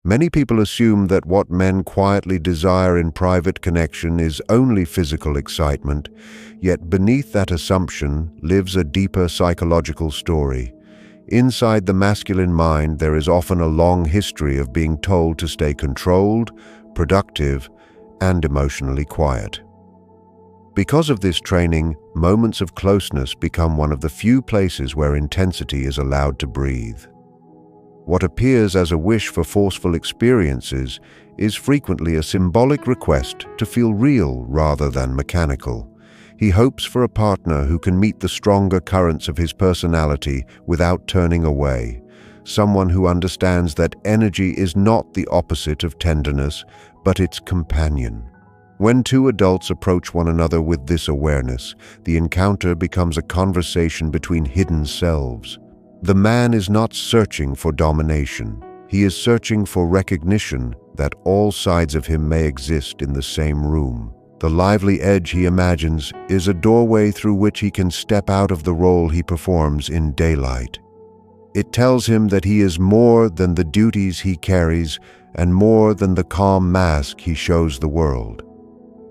Many people assume that what men quietly desire in private connection is only physical excitement, yet beneath that assumption lives a deeper psychological story. Inside the masculine mind, there is often a long history of being told to stay controlled, productive, and emotionally quiet. Because of this training, moments of closeness become one of the few places where intensity is allowed to breathe. What appears as a wish for forceful experiences is frequently a symbolic request to feel real rather than mechanical. He hopes for a partner who can meet the stronger currents of his personality without turning away, someone who understands that energy is not the opposite of tenderness, but its companion. When two adults approach one another with this awareness, the encounter becomes a conversation between hidden selves. The man is not searching for domination. He is searching for recognition that all sides of him may exist in the same room. The lively edge he imagines is a doorway through which he can step out of the role he performs in daylight. It tells him that he is more than the duties he carries and more than the calm mask he shows the world.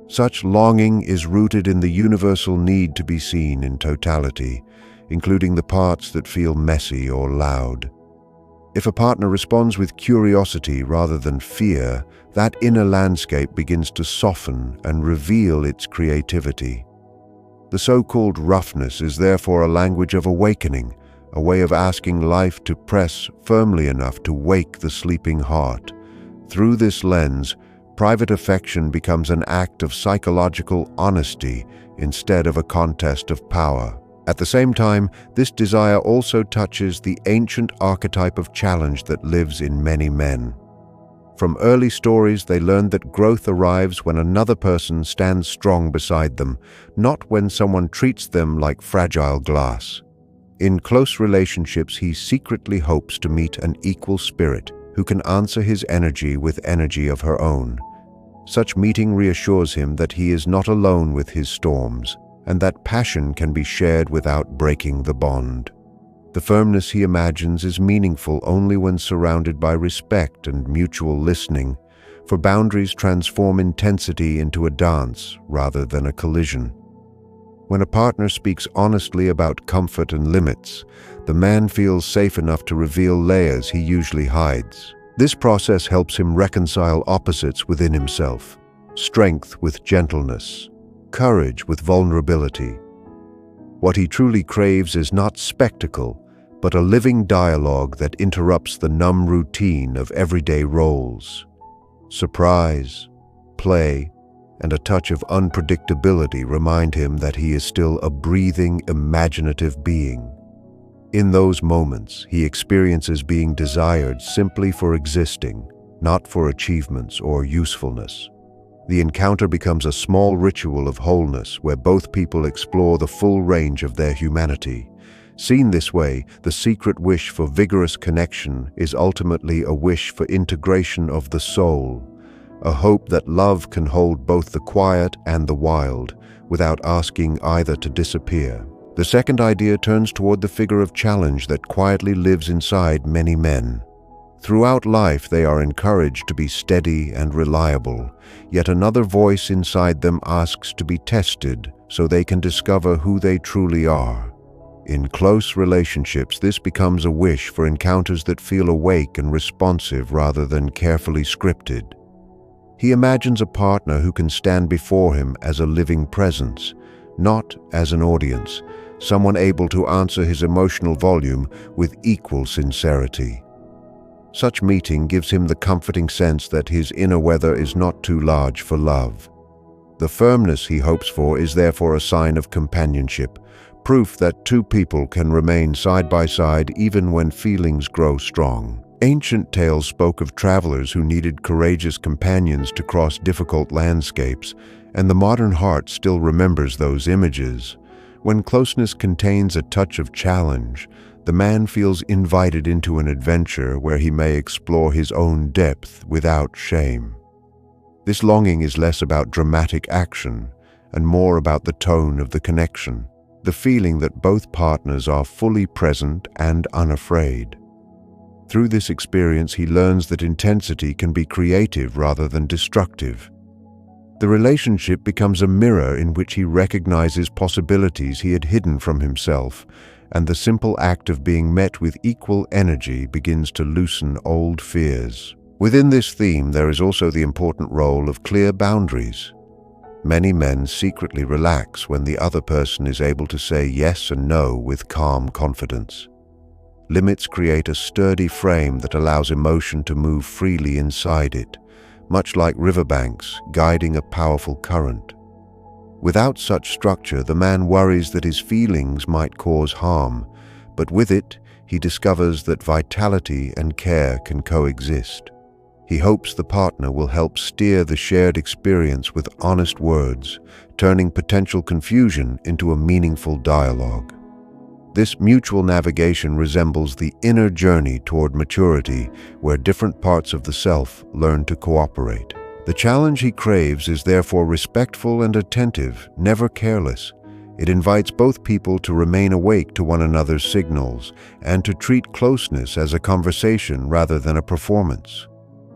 Such longing is rooted in the universal need to be seen in totality, including the parts that feel messy or loud. If a partner responds with curiosity rather than fear, that inner landscape begins to soften and reveal its creativity. The so-called roughness is therefore a language of awakening, a way of asking life to press firmly enough to wake the sleeping heart. Through this lens, private affection becomes an act of psychological honesty instead of a contest of power. At the same time, this desire also touches the ancient archetype of challenge that lives in many men. From early stories, they learned that growth arrives when another person stands strong beside them, not when someone treats them like fragile glass. In close relationships, he secretly hopes to meet an equal spirit who can answer his energy with energy of her own. Such meeting reassures him that he is not alone with his storms, and that passion can be shared without breaking the bond. The firmness he imagines is meaningful only when surrounded by respect and mutual listening, for boundaries transform intensity into a dance rather than a collision. When a partner speaks honestly about comfort and limits, the man feels safe enough to reveal layers he usually hides. This process helps him reconcile opposites within himself: strength with gentleness, courage with vulnerability. What he truly craves is not spectacle, but a living dialogue that interrupts the numb routine of everyday roles. Surprise, play, and a touch of unpredictability remind him that he is still a breathing, imaginative being. In those moments, he experiences being desired simply for existing, not for achievements or usefulness. The encounter becomes a small ritual of wholeness where both people explore the full range of their humanity. Seen this way, the secret wish for vigorous connection is ultimately a wish for integration of the soul, a hope that love can hold both the quiet and the wild, without asking either to disappear. The second idea turns toward the figure of challenge that quietly lives inside many men. Throughout life, they are encouraged to be steady and reliable, yet another voice inside them asks to be tested so they can discover who they truly are. In close relationships, this becomes a wish for encounters that feel awake and responsive rather than carefully scripted. He imagines a partner who can stand before him as a living presence, not as an audience, someone able to answer his emotional volume with equal sincerity. Such meeting gives him the comforting sense that his inner weather is not too large for love. The firmness he hopes for is therefore a sign of companionship, proof that two people can remain side by side even when feelings grow strong. Ancient tales spoke of travelers who needed courageous companions to cross difficult landscapes, and the modern heart still remembers those images. When closeness contains a touch of challenge, the man feels invited into an adventure where he may explore his own depth without shame. This longing is less about dramatic action and more about the tone of the connection, the feeling that both partners are fully present and unafraid. Through this experience, he learns that intensity can be creative rather than destructive. The relationship becomes a mirror in which he recognizes possibilities he had hidden from himself, and the simple act of being met with equal energy begins to loosen old fears. Within this theme, there is also the important role of clear boundaries. Many men secretly relax when the other person is able to say yes and no with calm confidence. Limits create a sturdy frame that allows emotion to move freely inside it, much like riverbanks guiding a powerful current. Without such structure, the man worries that his feelings might cause harm, but with it, he discovers that vitality and care can coexist. He hopes the partner will help steer the shared experience with honest words, turning potential confusion into a meaningful dialogue. This mutual navigation resembles the inner journey toward maturity, where different parts of the self learn to cooperate. The challenge he craves is therefore respectful and attentive, never careless. It invites both people to remain awake to one another's signals and to treat closeness as a conversation rather than a performance.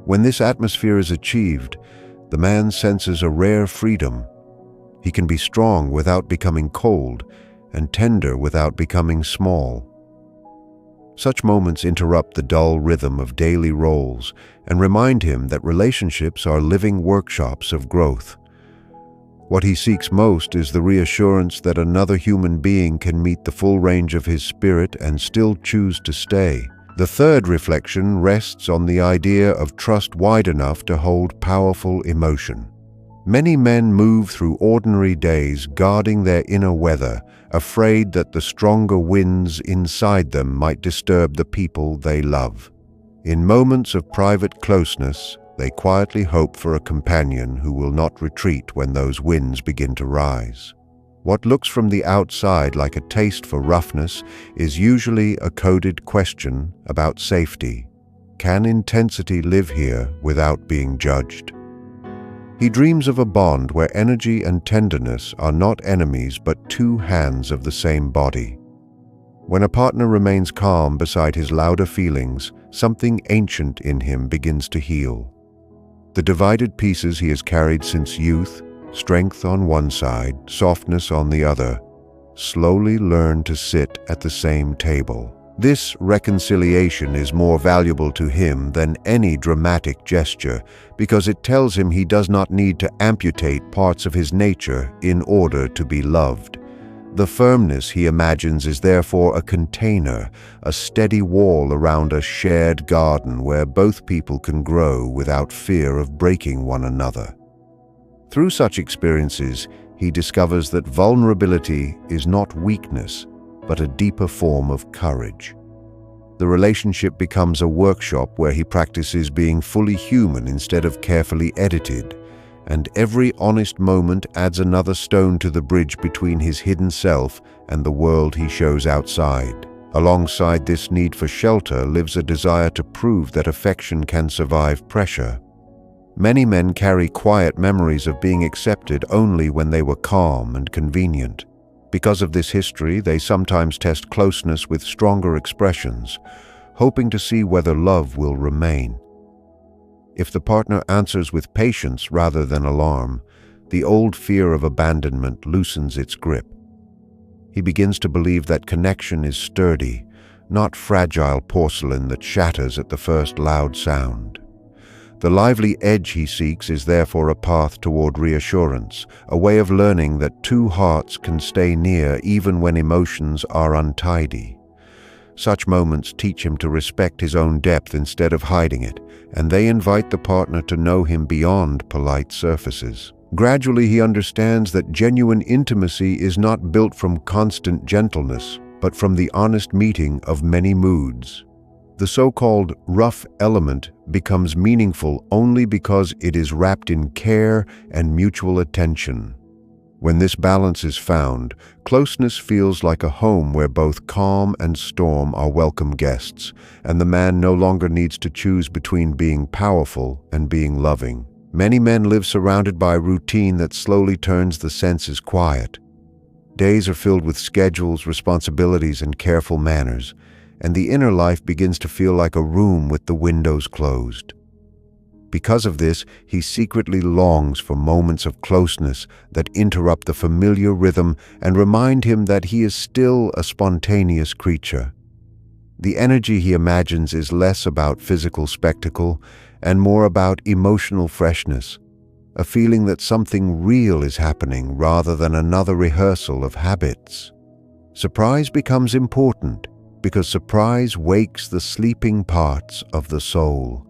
When this atmosphere is achieved, the man senses a rare freedom. He can be strong without becoming cold, and tender without becoming small. Such moments interrupt the dull rhythm of daily roles and remind him that relationships are living workshops of growth. What he seeks most is the reassurance that another human being can meet the full range of his spirit and still choose to stay. The third reflection rests on the idea of trust wide enough to hold powerful emotion. Many men move through ordinary days guarding their inner weather, afraid that the stronger winds inside them might disturb the people they love. In moments of private closeness, they quietly hope for a companion who will not retreat when those winds begin to rise. What looks from the outside like a taste for roughness is usually a coded question about safety. Can intensity live here without being judged? He dreams of a bond where energy and tenderness are not enemies but two hands of the same body. When a partner remains calm beside his louder feelings, something ancient in him begins to heal. The divided pieces he has carried since youth, strength on one side, softness on the other, slowly learn to sit at the same table. This reconciliation is more valuable to him than any dramatic gesture because it tells him he does not need to amputate parts of his nature in order to be loved. The firmness he imagines is therefore a container, a steady wall around a shared garden where both people can grow without fear of breaking one another. Through such experiences, he discovers that vulnerability is not weakness, but a deeper form of courage. The relationship becomes a workshop where he practices being fully human instead of carefully edited, and every honest moment adds another stone to the bridge between his hidden self and the world he shows outside. Alongside this need for shelter lives a desire to prove that affection can survive pressure. Many men carry quiet memories of being accepted only when they were calm and convenient. Because of this history, they sometimes test closeness with stronger expressions, hoping to see whether love will remain. If the partner answers with patience rather than alarm, the old fear of abandonment loosens its grip. He begins to believe that connection is sturdy, not fragile porcelain that shatters at the first loud sound. The lively edge he seeks is therefore a path toward reassurance, a way of learning that two hearts can stay near even when emotions are untidy. Such moments teach him to respect his own depth instead of hiding it, and they invite the partner to know him beyond polite surfaces. Gradually, he understands that genuine intimacy is not built from constant gentleness, but from the honest meeting of many moods. The so-called rough element becomes meaningful only because it is wrapped in care and mutual attention. When this balance is found, closeness feels like a home where both calm and storm are welcome guests, and the man no longer needs to choose between being powerful and being loving. Many men live surrounded by routine that slowly turns the senses quiet. Days are filled with schedules, responsibilities, and careful manners, and the inner life begins to feel like a room with the windows closed. Because of this, he secretly longs for moments of closeness that interrupt the familiar rhythm and remind him that he is still a spontaneous creature. The energy he imagines is less about physical spectacle and more about emotional freshness, a feeling that something real is happening rather than another rehearsal of habits. Surprise becomes important because surprise wakes the sleeping parts of the soul.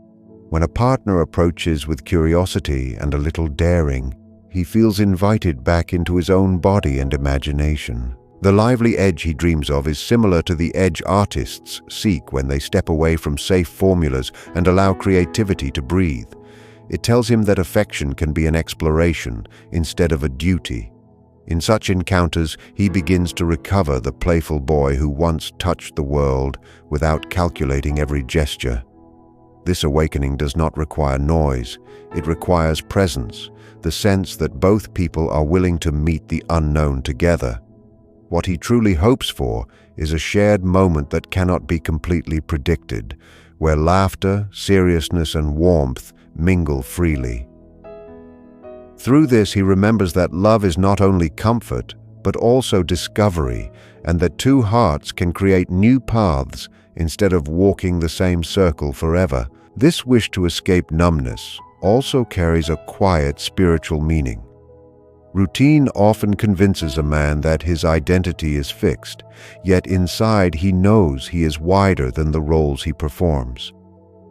When a partner approaches with curiosity and a little daring, he feels invited back into his own body and imagination. The lively edge he dreams of is similar to the edge artists seek when they step away from safe formulas and allow creativity to breathe. It tells him that affection can be an exploration instead of a duty. In such encounters, he begins to recover the playful boy who once touched the world without calculating every gesture. This awakening does not require noise. It requires presence, the sense that both people are willing to meet the unknown together. What he truly hopes for is a shared moment that cannot be completely predicted, where laughter, seriousness, and warmth mingle freely. Through this, he remembers that love is not only comfort, but also discovery, and that two hearts can create new paths instead of walking the same circle forever. This wish to escape numbness also carries a quiet spiritual meaning. Routine often convinces a man that his identity is fixed, yet inside he knows he is wider than the roles he performs.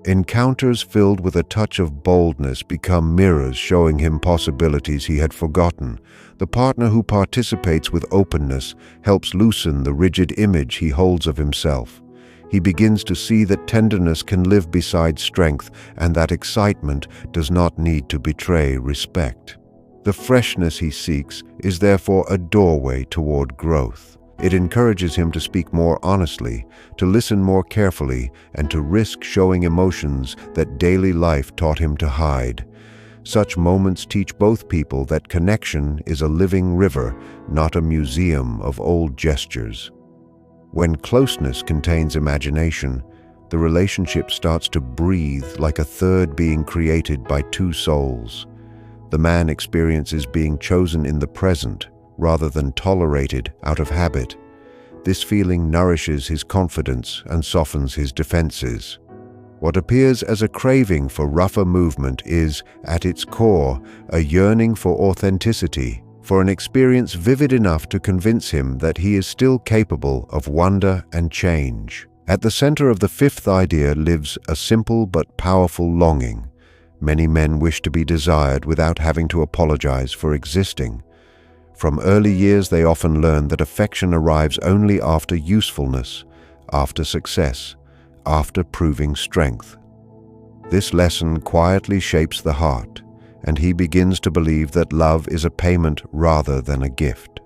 Encounters filled with a touch of boldness become mirrors showing him possibilities he had forgotten. The partner who participates with openness helps loosen the rigid image he holds of himself. He begins to see that tenderness can live beside strength and that excitement does not need to betray respect. The freshness he seeks is therefore a doorway toward growth. It encourages him to speak more honestly, to listen more carefully, and to risk showing emotions that daily life taught him to hide. Such moments teach both people that connection is a living river, not a museum of old gestures. When closeness contains imagination, the relationship starts to breathe like a third being created by two souls. The man experiences being chosen in the present rather than tolerated out of habit. This feeling nourishes his confidence and softens his defenses. What appears as a craving for rougher movement is, at its core, a yearning for authenticity, for an experience vivid enough to convince him that he is still capable of wonder and change. At the center of the fifth idea lives a simple but powerful longing. Many men wish to be desired without having to apologize for existing. From early years, they often learn that affection arrives only after usefulness, after success, after proving strength. This lesson quietly shapes the heart, and he begins to believe that love is a payment rather than a gift.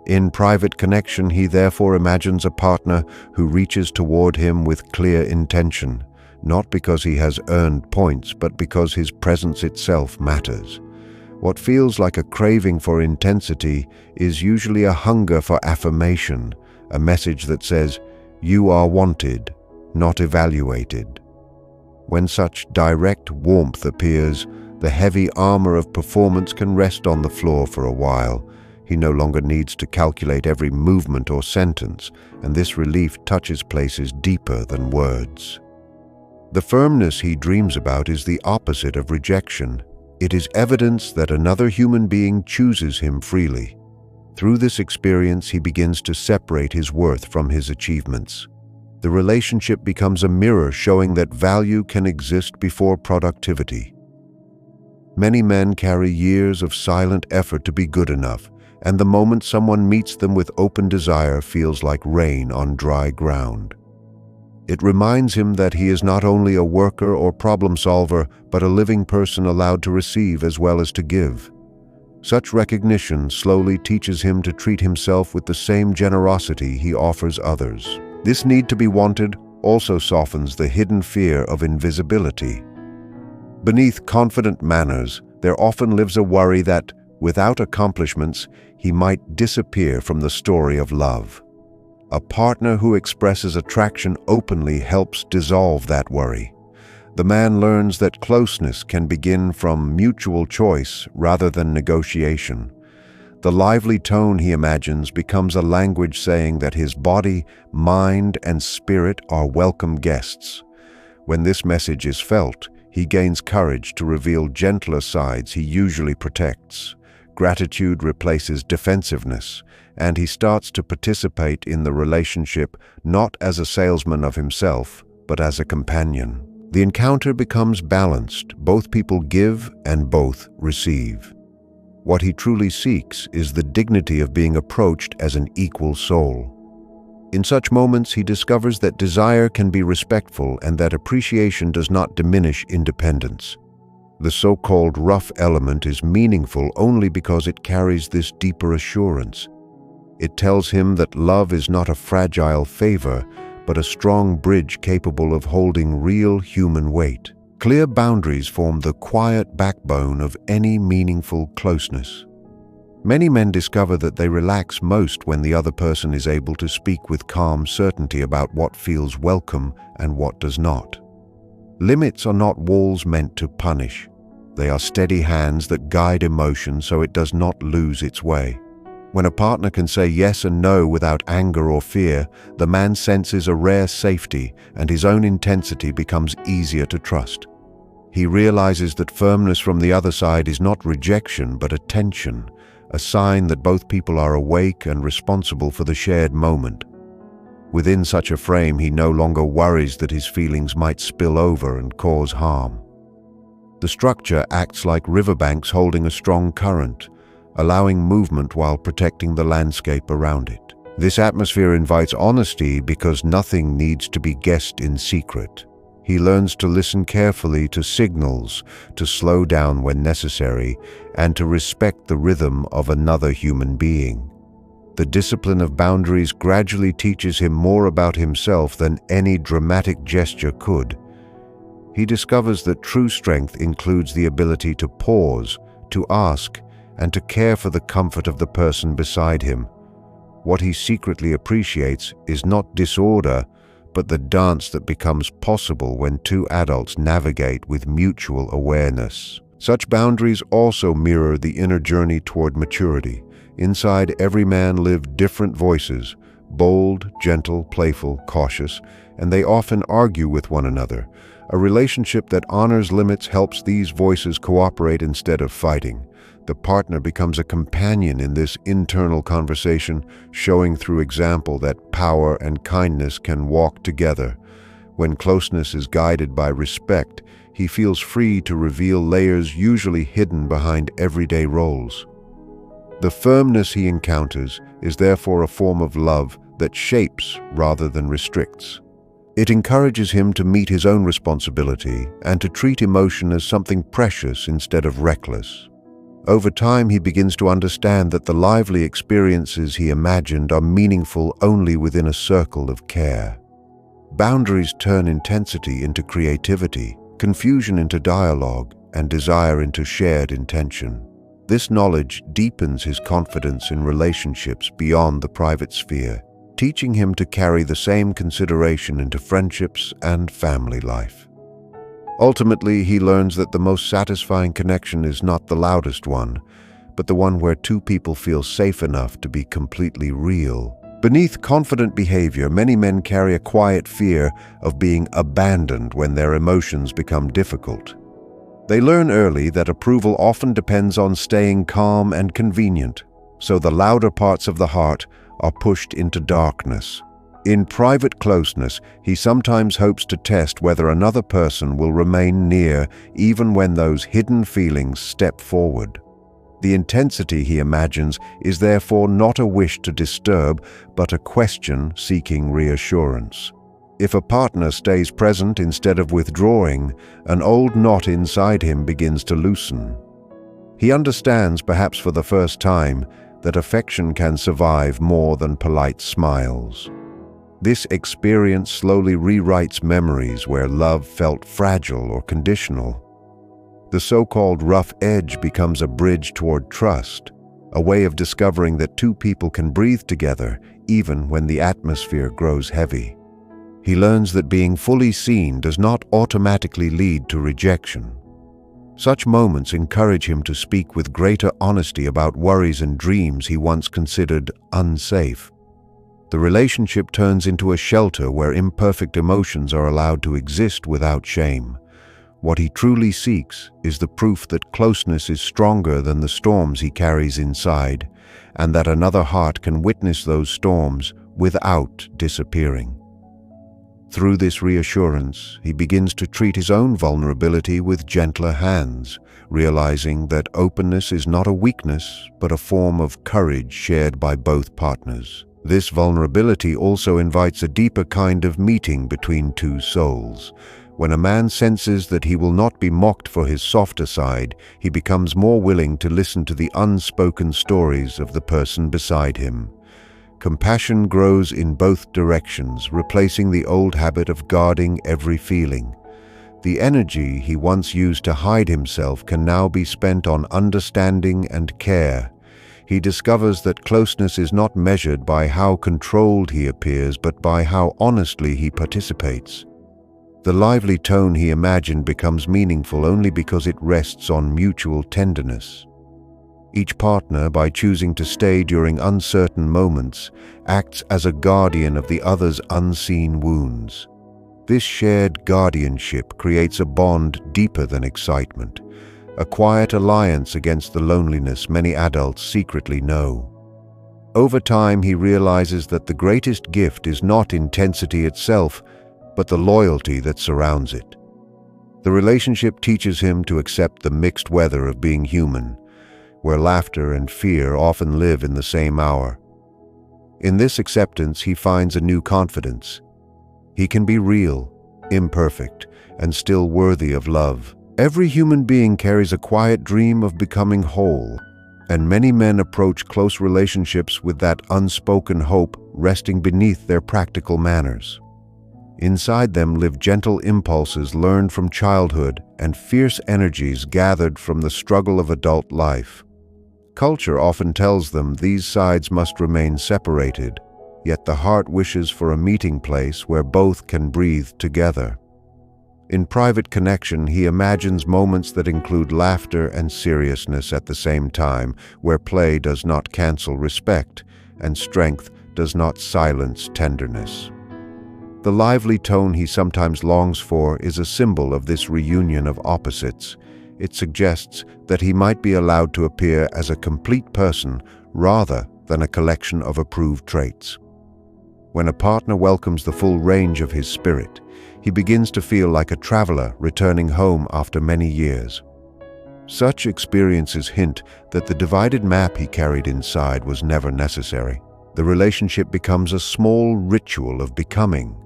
In private connection, he therefore imagines a partner who reaches toward him with clear intention, not because he has earned points, but because his presence itself matters. What feels like a craving for intensity is usually a hunger for affirmation, a message that says, "You are wanted, not evaluated." When such direct warmth appears, the heavy armor of performance can rest on the floor for a while. He no longer needs to calculate every movement or sentence, and this relief touches places deeper than words. The firmness he dreams about is the opposite of rejection. It is evidence that another human being chooses him freely. Through this experience, he begins to separate his worth from his achievements. The relationship becomes a mirror showing that value can exist before productivity. Many men carry years of silent effort to be good enough, and the moment someone meets them with open desire feels like rain on dry ground. It reminds him that he is not only a worker or problem solver, but a living person allowed to receive as well as to give. Such recognition slowly teaches him to treat himself with the same generosity he offers others. This need to be wanted also softens the hidden fear of invisibility. Beneath confident manners, there often lives a worry that, without accomplishments, he might disappear from the story of love. A partner who expresses attraction openly helps dissolve that worry. The man learns that closeness can begin from mutual choice rather than negotiation. The lively tone he imagines becomes a language saying that his body, mind, and spirit are welcome guests. When this message is felt, he gains courage to reveal gentler sides he usually protects. Gratitude replaces defensiveness, and he starts to participate in the relationship not as a salesman of himself, but as a companion. The encounter becomes balanced. Both people give and both receive. What he truly seeks is the dignity of being approached as an equal soul. In such moments, he discovers that desire can be respectful and that appreciation does not diminish independence. The so-called rough element is meaningful only because it carries this deeper assurance. It tells him that love is not a fragile favor, but a strong bridge capable of holding real human weight. Clear boundaries form the quiet backbone of any meaningful closeness. Many men discover that they relax most when the other person is able to speak with calm certainty about what feels welcome and what does not. Limits are not walls meant to punish. They are steady hands that guide emotion so it does not lose its way. When a partner can say yes and no without anger or fear, the man senses a rare safety and his own intensity becomes easier to trust. He realizes that firmness from the other side is not rejection but attention, a sign that both people are awake and responsible for the shared moment. Within such a frame, he no longer worries that his feelings might spill over and cause harm. The structure acts like riverbanks holding a strong current, allowing movement while protecting the landscape around it. This atmosphere invites honesty because nothing needs to be guessed in secret. He learns to listen carefully to signals, to slow down when necessary, and to respect the rhythm of another human being. The discipline of boundaries gradually teaches him more about himself than any dramatic gesture could. He discovers that true strength includes the ability to pause, to ask, and to care for the comfort of the person beside him. What he secretly appreciates is not disorder, but the dance that becomes possible when two adults navigate with mutual awareness. Such boundaries also mirror the inner journey toward maturity. Inside every man live different voices, bold, gentle, playful, cautious, and they often argue with one another. A relationship that honors limits helps these voices cooperate instead of fighting. The partner becomes a companion in this internal conversation, showing through example that power and kindness can walk together. When closeness is guided by respect, he feels free to reveal layers usually hidden behind everyday roles. The firmness he encounters is therefore a form of love that shapes rather than restricts. It encourages him to meet his own responsibility and to treat emotion as something precious instead of reckless. Over time, he begins to understand that the lively experiences he imagined are meaningful only within a circle of care. Boundaries turn intensity into creativity, confusion into dialogue, and desire into shared intention. This knowledge deepens his confidence in relationships beyond the private sphere, teaching him to carry the same consideration into friendships and family life. Ultimately, he learns that the most satisfying connection is not the loudest one, but the one where two people feel safe enough to be completely real. Beneath confident behavior, many men carry a quiet fear of being abandoned when their emotions become difficult. They learn early that approval often depends on staying calm and convenient, so the louder parts of the heart are pushed into darkness. In private closeness, he sometimes hopes to test whether another person will remain near even when those hidden feelings step forward. The intensity he imagines is therefore not a wish to disturb, but a question seeking reassurance. If a partner stays present instead of withdrawing, an old knot inside him begins to loosen. He understands, perhaps for the first time, that affection can survive more than polite smiles. This experience slowly rewrites memories where love felt fragile or conditional. The so-called rough edge becomes a bridge toward trust, a way of discovering that two people can breathe together even when the atmosphere grows heavy. He learns that being fully seen does not automatically lead to rejection. Such moments encourage him to speak with greater honesty about worries and dreams he once considered unsafe. The relationship turns into a shelter where imperfect emotions are allowed to exist without shame. What he truly seeks is the proof that closeness is stronger than the storms he carries inside, and that another heart can witness those storms without disappearing. Through this reassurance, he begins to treat his own vulnerability with gentler hands, realizing that openness is not a weakness, but a form of courage shared by both partners. This vulnerability also invites a deeper kind of meeting between two souls. When a man senses that he will not be mocked for his softer side, he becomes more willing to listen to the unspoken stories of the person beside him. Compassion grows in both directions, replacing the old habit of guarding every feeling. The energy he once used to hide himself can now be spent on understanding and care. He discovers that closeness is not measured by how controlled he appears, but by how honestly he participates. The lively tone he imagined becomes meaningful only because it rests on mutual tenderness. Each partner, by choosing to stay during uncertain moments, acts as a guardian of the other's unseen wounds. This shared guardianship creates a bond deeper than excitement, a quiet alliance against the loneliness many adults secretly know. Over time, he realizes that the greatest gift is not intensity itself, but the loyalty that surrounds it. The relationship teaches him to accept the mixed weather of being human, where laughter and fear often live in the same hour. In this acceptance, he finds a new confidence. He can be real, imperfect, and still worthy of love. Every human being carries a quiet dream of becoming whole, and many men approach close relationships with that unspoken hope resting beneath their practical manners. Inside them live gentle impulses learned from childhood and fierce energies gathered from the struggle of adult life. Culture often tells them these sides must remain separated, yet the heart wishes for a meeting place where both can breathe together. In private connection, he imagines moments that include laughter and seriousness at the same time, where play does not cancel respect and strength does not silence tenderness. The lively tone he sometimes longs for is a symbol of this reunion of opposites. It suggests that he might be allowed to appear as a complete person rather than a collection of approved traits. When a partner welcomes the full range of his spirit, he begins to feel like a traveler returning home after many years. Such experiences hint that the divided map he carried inside was never necessary. The relationship becomes a small ritual of becoming,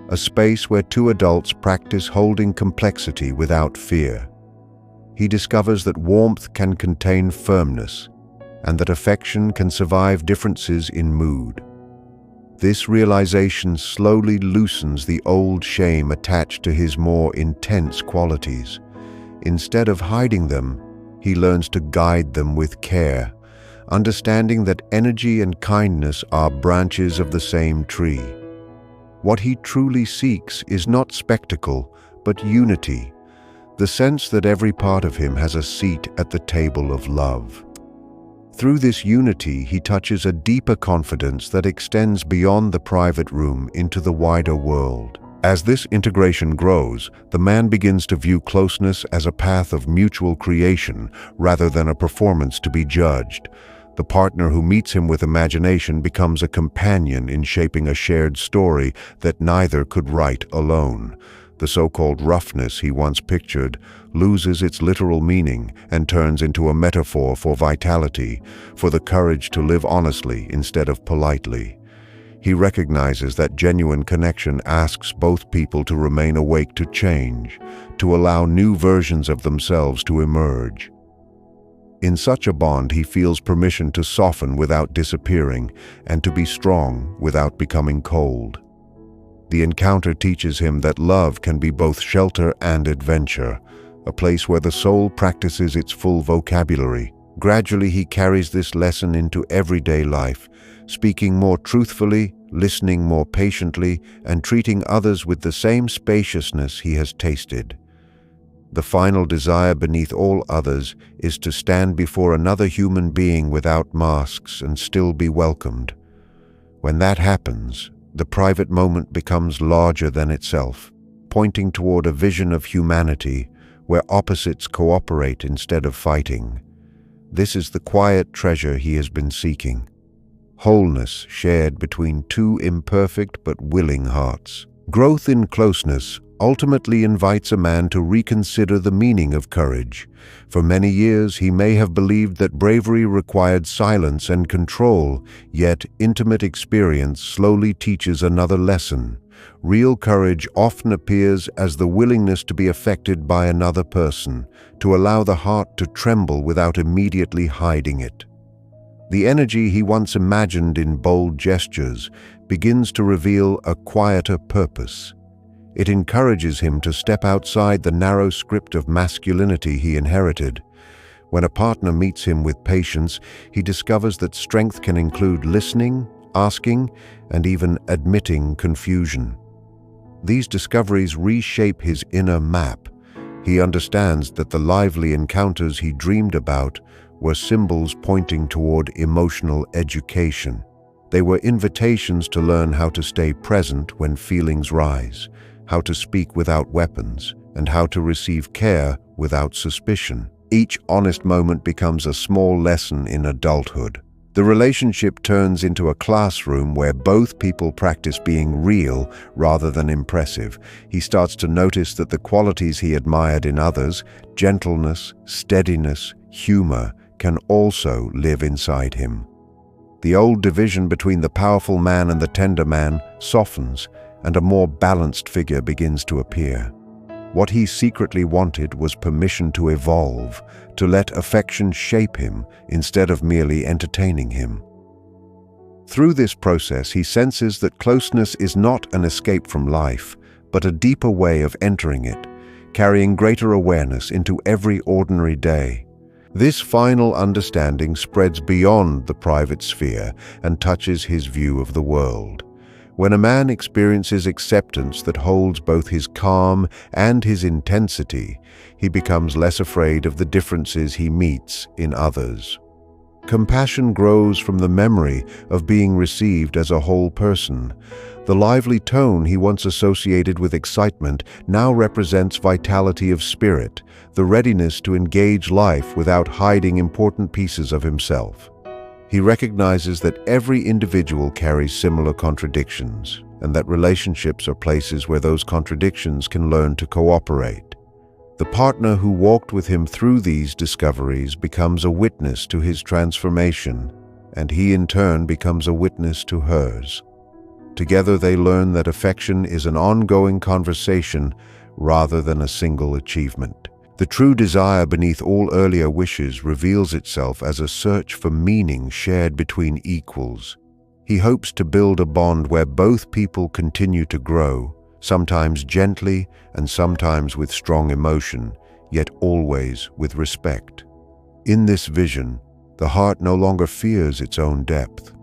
a space where two adults practice holding complexity without fear. He discovers that warmth can contain firmness, and that affection can survive differences in mood. This realization slowly loosens the old shame attached to his more intense qualities. Instead of hiding them, he learns to guide them with care, understanding that energy and kindness are branches of the same tree. What he truly seeks is not spectacle, but unity, the sense that every part of him has a seat at the table of love. Through this unity, he touches a deeper confidence that extends beyond the private room into the wider world. As this integration grows, the man begins to view closeness as a path of mutual creation rather than a performance to be judged. The partner who meets him with imagination becomes a companion in shaping a shared story that neither could write alone. The so-called roughness he once pictured loses its literal meaning and turns into a metaphor for vitality, for the courage to live honestly instead of politely. He recognizes that genuine connection asks both people to remain awake to change, to allow new versions of themselves to emerge. In such a bond, he feels permission to soften without disappearing and to be strong without becoming cold. The encounter teaches him that love can be both shelter and adventure, a place where the soul practices its full vocabulary, Gradually, he carries this lesson into everyday life, speaking more truthfully, listening more patiently, and treating others with the same spaciousness he has tasted. The final desire beneath all others is to stand before another human being without masks and still be welcomed. When that happens, the private moment becomes larger than itself, pointing toward a vision of humanity where opposites cooperate instead of fighting. This is the quiet treasure he has been seeking. Wholeness shared between two imperfect but willing hearts. Growth in closeness ultimately invites a man to reconsider the meaning of courage. For many years, he may have believed that bravery required silence and control, yet intimate experience slowly teaches another lesson. Real courage often appears as the willingness to be affected by another person, to allow the heart to tremble without immediately hiding it. The energy he once imagined in bold gestures begins to reveal a quieter purpose. It encourages him to step outside the narrow script of masculinity he inherited. When a partner meets him with patience, he discovers that strength can include listening, asking, and even admitting confusion. These discoveries reshape his inner map. He understands that the lively encounters he dreamed about were symbols pointing toward emotional education. They were invitations to learn how to stay present when feelings rise, how to speak without weapons, and how to receive care without suspicion. Each honest moment becomes a small lesson in adulthood. The relationship turns into a classroom where both people practice being real rather than impressive. He starts to notice that the qualities he admired in others, gentleness, steadiness, humor, can also live inside him. The old division between the powerful man and the tender man softens, and a more balanced figure begins to appear. What he secretly wanted was permission to evolve, to let affection shape him instead of merely entertaining him. Through this process, he senses that closeness is not an escape from life, but a deeper way of entering it, carrying greater awareness into every ordinary day. This final understanding spreads beyond the private sphere and touches his view of the world. When a man experiences acceptance that holds both his calm and his intensity, he becomes less afraid of the differences he meets in others. Compassion grows from the memory of being received as a whole person. The lively tone he once associated with excitement now represents vitality of spirit, the readiness to engage life without hiding important pieces of himself. He recognizes that every individual carries similar contradictions, and that relationships are places where those contradictions can learn to cooperate. The partner who walked with him through these discoveries becomes a witness to his transformation, and he in turn becomes a witness to hers. Together they learn that affection is an ongoing conversation rather than a single achievement. The true desire beneath all earlier wishes reveals itself as a search for meaning shared between equals. He hopes to build a bond where both people continue to grow, sometimes gently and sometimes with strong emotion, yet always with respect. In this vision, the heart no longer fears its own depth.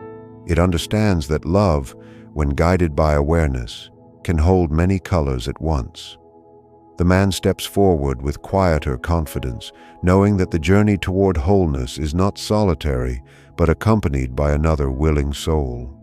It understands that love, when guided by awareness, can hold many colors at once. The man steps forward with quieter confidence, knowing that the journey toward wholeness is not solitary, but accompanied by another willing soul.